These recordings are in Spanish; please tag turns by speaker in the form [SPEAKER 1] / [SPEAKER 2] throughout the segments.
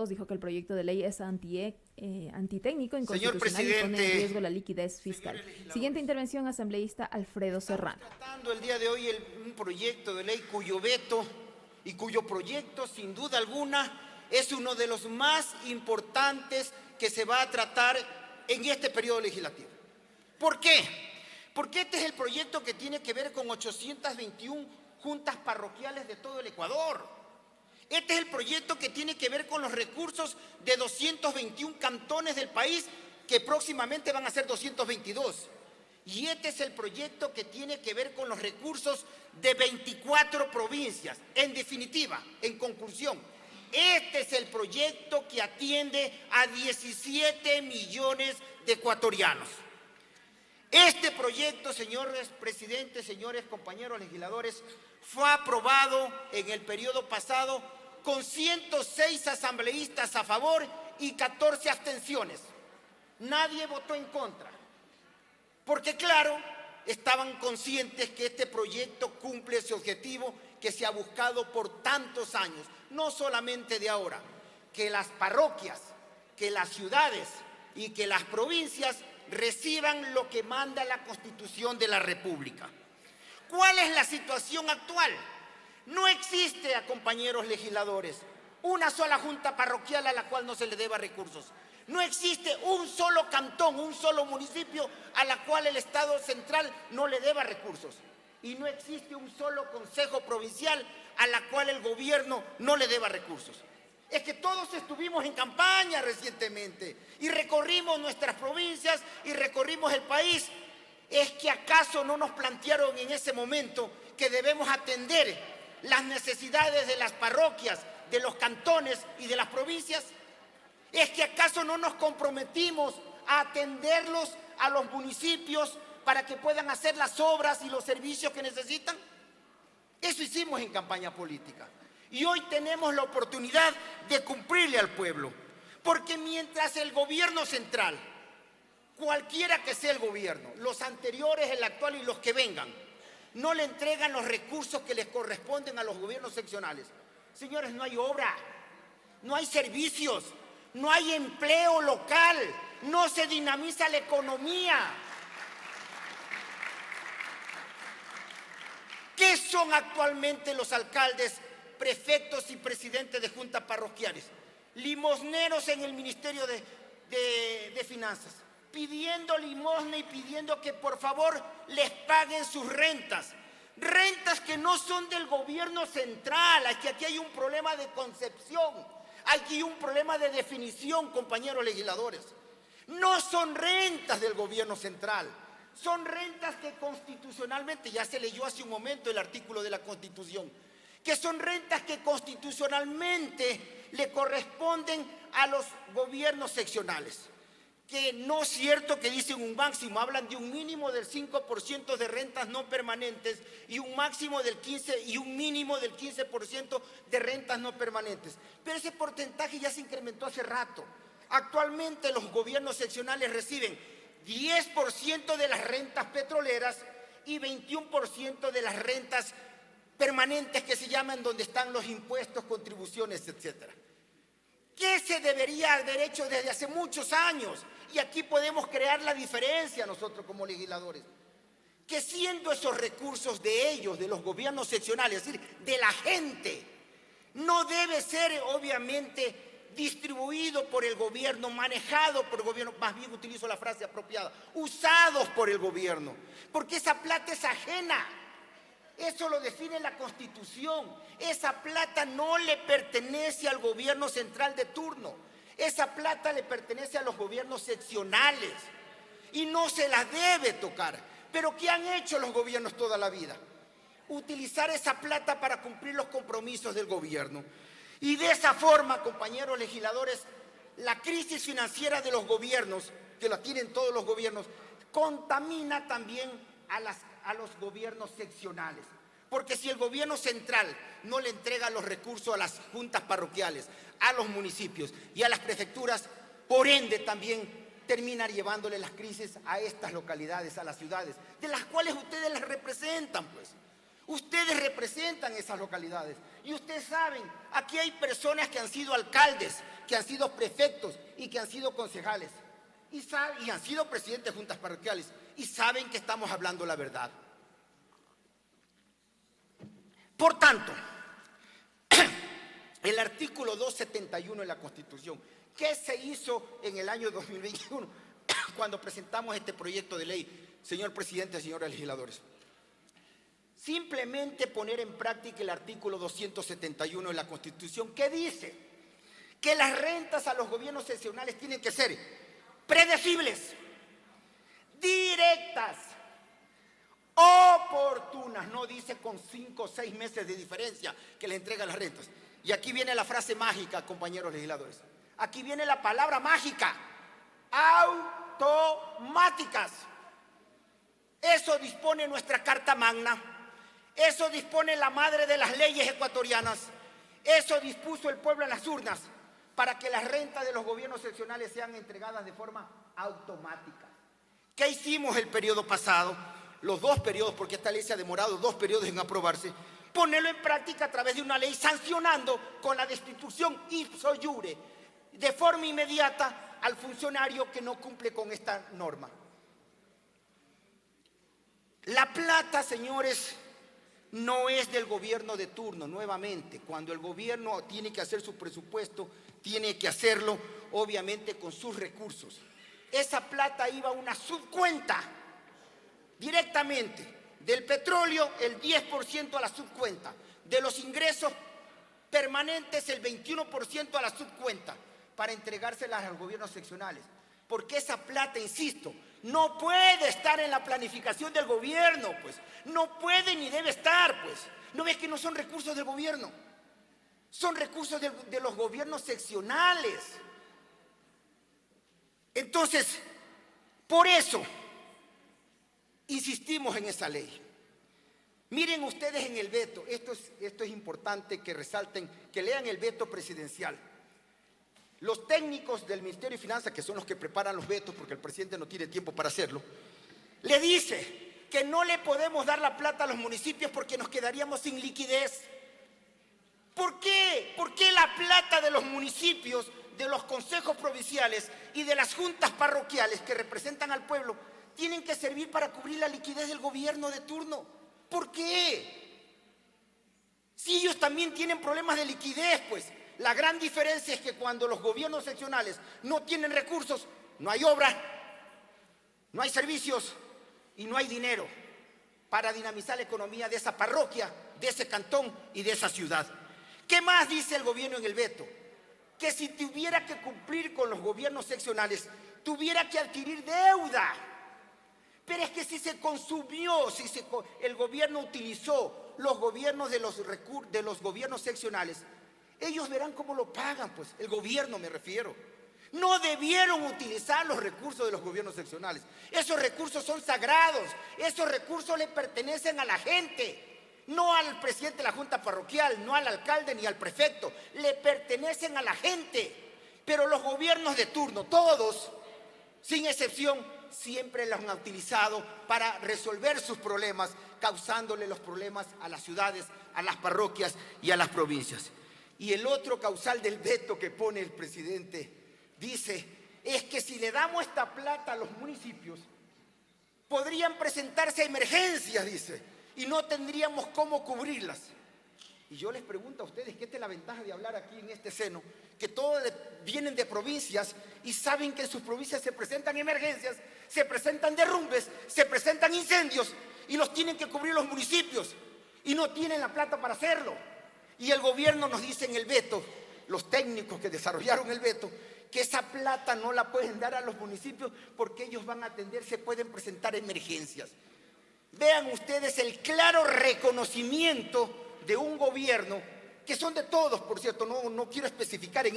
[SPEAKER 1] Diputados dijo que el proyecto de ley es antitécnico, inconstitucional y pone en riesgo la liquidez fiscal. Siguiente intervención, asambleísta Alfredo Serrano.
[SPEAKER 2] Estamos tratando el día de hoy un proyecto de ley cuyo veto y cuyo proyecto, sin duda alguna, es uno de los más importantes que se va a tratar en este periodo legislativo. ¿Por qué? Porque este es el proyecto que tiene que ver con 821 juntas parroquiales de todo el Ecuador. Este es el proyecto que tiene que ver con los recursos de 221 cantones del país, que próximamente van a ser 222. Y este es el proyecto que tiene que ver con los recursos de 24 provincias. En definitiva, en conclusión, este es el proyecto que atiende a 17 millones de ecuatorianos. Este proyecto, señores presidentes, señores compañeros legisladores, fue aprobado en el periodo pasado con 106 asambleístas a favor y 14 abstenciones. Nadie votó en contra, porque claro, estaban conscientes que este proyecto cumple ese objetivo que se ha buscado por tantos años, no solamente de ahora, que las parroquias, que las ciudades y que las provincias reciban lo que manda la Constitución de la República. ¿Cuál es la situación actual? No existe, a compañeros legisladores, una sola junta parroquial a la cual no se le deba recursos. No existe un solo cantón, un solo municipio a la cual el Estado central no le deba recursos. Y no existe un solo consejo provincial a la cual el gobierno no le deba recursos. Es que todos estuvimos en campaña recientemente y recorrimos nuestras provincias y recorrimos el país. ¿Es que acaso no nos plantearon en ese momento que debemos atender las necesidades de las parroquias, de los cantones y de las provincias? ¿Es que acaso no nos comprometimos a atenderlos a los municipios para que puedan hacer las obras y los servicios que necesitan? Eso hicimos en campaña política. Y hoy tenemos la oportunidad de cumplirle al pueblo. Porque mientras el gobierno central, cualquiera que sea el gobierno, los anteriores, el actual y los que vengan, no le entregan los recursos que les corresponden a los gobiernos seccionales, señores, no hay obra, no hay servicios, no hay empleo local, no se dinamiza la economía. ¿Qué son actualmente los alcaldes, prefectos y presidentes de juntas parroquiales? Limosneros en el Ministerio de Finanzas, pidiendo limosna y pidiendo que por favor les paguen sus rentas. Rentas que no son del gobierno central. Aquí hay un problema de concepción, aquí hay un problema de definición, compañeros legisladores. No son rentas del gobierno central. Son rentas que constitucionalmente, ya se leyó hace un momento el artículo de la Constitución, que son rentas que constitucionalmente le corresponden a los gobiernos seccionales. Que no es cierto que dicen un máximo, hablan de un mínimo del 5% de rentas no permanentes y un máximo del 15% y un mínimo del 15% de rentas no permanentes. Pero ese porcentaje ya se incrementó hace rato. Actualmente los gobiernos seccionales reciben 10% de las rentas petroleras y 21% de las rentas permanentes, que se llaman donde están los impuestos, contribuciones, etcétera. ¿Qué se debería haber hecho desde hace muchos años? Y aquí podemos crear la diferencia nosotros como legisladores. Que siendo esos recursos de ellos, de los gobiernos seccionales, es decir, de la gente, no debe ser obviamente distribuido por el gobierno, manejado por el gobierno, más bien utilizo la frase apropiada, usados por el gobierno, porque esa plata es ajena. Eso lo define la Constitución. Esa plata no le pertenece al gobierno central de turno. Esa plata le pertenece a los gobiernos seccionales y no se las debe tocar. Pero ¿qué han hecho los gobiernos toda la vida? Utilizar esa plata para cumplir los compromisos del gobierno. Y de esa forma, compañeros legisladores, la crisis financiera de los gobiernos, que la tienen todos los gobiernos, contamina también a los gobiernos seccionales. Porque si el gobierno central no le entrega los recursos a las juntas parroquiales, a los municipios y a las prefecturas, por ende también termina llevándole las crisis a estas localidades, a las ciudades, de las cuales ustedes las representan, pues. Ustedes representan esas localidades y ustedes saben, aquí hay personas que han sido alcaldes, que han sido prefectos y que han sido concejales y han sido presidentes de juntas parroquiales y saben que estamos hablando la verdad. Por tanto, el artículo 271 de la Constitución, ¿qué se hizo en el año 2021 cuando presentamos este proyecto de ley, señor presidente, señores legisladores? Simplemente poner en práctica el artículo 271 de la Constitución, que dice que las rentas a los gobiernos seccionales tienen que ser predecibles, directas, oportunas, no dice con 5 o 6 meses de diferencia que le entrega las rentas. Y aquí viene la frase mágica, compañeros legisladores. Aquí viene la palabra mágica: automáticas. Eso dispone nuestra Carta Magna, eso dispone la madre de las leyes ecuatorianas, eso dispuso el pueblo en las urnas para que las rentas de los gobiernos seccionales sean entregadas de forma automática. ¿Qué hicimos el periodo pasado? Los 2 periodos, porque esta ley se ha demorado 2 periodos en aprobarse. Ponerlo en práctica a través de una ley sancionando con la destitución ipso iure, de forma inmediata, al funcionario que no cumple con esta norma. La plata, señores, no es del gobierno de turno. Nuevamente, cuando el gobierno tiene que hacer su presupuesto, tiene que hacerlo obviamente con sus recursos. Esa plata iba a una subcuenta directamente. Del petróleo, el 10% a la subcuenta. De los ingresos permanentes, el 21% a la subcuenta, para entregárselas a los gobiernos seccionales. Porque esa plata, insisto, no puede estar en la planificación del gobierno, pues. No puede ni debe estar, pues. ¿No ves que no son recursos del gobierno? Son recursos de los gobiernos seccionales. Entonces, por eso insistimos en esa ley. Miren ustedes en el veto, esto es importante que resalten, que lean el veto presidencial. Los técnicos del Ministerio de Finanzas, que son los que preparan los vetos, porque el presidente no tiene tiempo para hacerlo, le dice que no le podemos dar la plata a los municipios porque nos quedaríamos sin liquidez. ¿Por qué? ¿Por qué la plata de los municipios, de los consejos provinciales y de las juntas parroquiales que representan al pueblo tienen que servir para cubrir la liquidez del gobierno de turno? ¿Por qué? Si ellos también tienen problemas de liquidez, pues. La gran diferencia es que cuando los gobiernos seccionales no tienen recursos, no hay obra, no hay servicios y no hay dinero para dinamizar la economía de esa parroquia, de ese cantón y de esa ciudad. ¿Qué más dice el gobierno en el veto? Que si tuviera que cumplir con los gobiernos seccionales, tuviera que adquirir deuda. Pero es que si se consumió, el gobierno utilizó los gobiernos de los gobiernos seccionales, ellos verán cómo lo pagan, pues, el gobierno me refiero. No debieron utilizar los recursos de los gobiernos seccionales. Esos recursos son sagrados, esos recursos le pertenecen a la gente, no al presidente de la junta parroquial, no al alcalde ni al prefecto, le pertenecen a la gente. Pero los gobiernos de turno, todos, sin excepción, siempre los han utilizado para resolver sus problemas, causándole los problemas a las ciudades, a las parroquias y a las provincias. Y el otro causal del veto que pone el presidente dice, es que si le damos esta plata a los municipios, podrían presentarse emergencias, dice, y no tendríamos cómo cubrirlas. Y yo les pregunto a ustedes, ¿qué es la ventaja de hablar aquí en este seno? Que todos vienen de provincias y saben que en sus provincias se presentan emergencias, se presentan derrumbes, se presentan incendios y los tienen que cubrir los municipios y no tienen la plata para hacerlo. Y el gobierno nos dice en el veto, los técnicos que desarrollaron el veto, que esa plata no la pueden dar a los municipios porque ellos van a atender, se pueden presentar emergencias. Vean ustedes el claro reconocimiento de un gobierno, que son de todos, por cierto, no quiero especificar en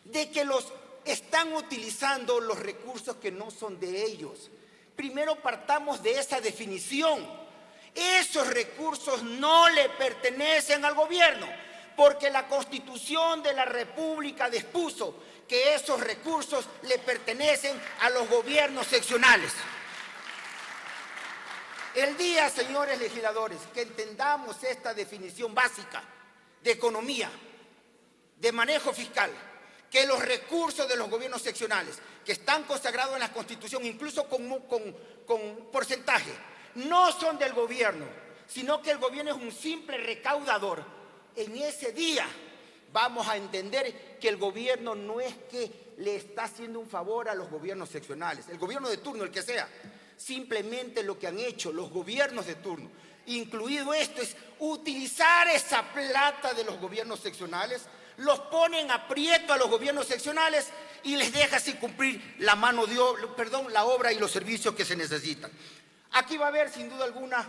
[SPEAKER 2] de que los están utilizando los recursos que no son de ellos. Primero partamos de esa definición. Esos recursos no le pertenecen al gobierno, porque la Constitución de la República dispuso que esos recursos le pertenecen a los gobiernos seccionales. El día, señores legisladores, que entendamos esta definición básica de economía, de manejo fiscal, que los recursos de los gobiernos seccionales, que están consagrados en la Constitución, incluso con porcentaje, no son del gobierno, sino que el gobierno es un simple recaudador. En ese día vamos a entender que el gobierno no es que le está haciendo un favor a los gobiernos seccionales, el gobierno de turno, el que sea. Simplemente lo que han hecho los gobiernos de turno, incluido esto, es utilizar esa plata de los gobiernos seccionales, los ponen aprieto a los gobiernos seccionales y les deja sin cumplir la la obra y los servicios que se necesitan. Aquí va a haber, sin duda alguna,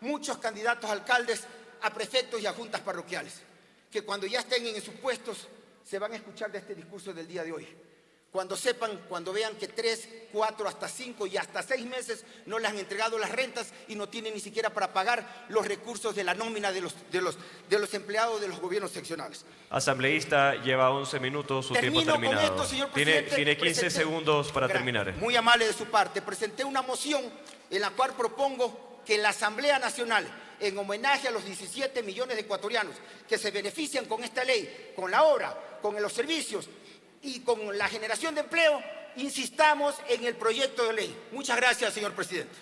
[SPEAKER 2] muchos candidatos a alcaldes, a prefectos y a juntas parroquiales, que cuando ya estén en sus puestos se van a escuchar de este discurso del día de hoy. Cuando vean que 3, 4, hasta 5 y hasta 6 meses no les han entregado las rentas y no tienen ni siquiera para pagar los recursos de la nómina de los empleados de los gobiernos seccionales.
[SPEAKER 3] Asambleísta, lleva 11 minutos, su tiempo terminado.
[SPEAKER 2] Con esto, señor presidente.
[SPEAKER 3] Tiene 15 segundos para terminar.
[SPEAKER 2] Muy amable de su parte. Presenté una moción en la cual propongo que la Asamblea Nacional, en homenaje a los 17 millones de ecuatorianos que se benefician con esta ley, con la obra, con los servicios y con la generación de empleo, insistamos en el proyecto de ley. Muchas gracias, señor presidente.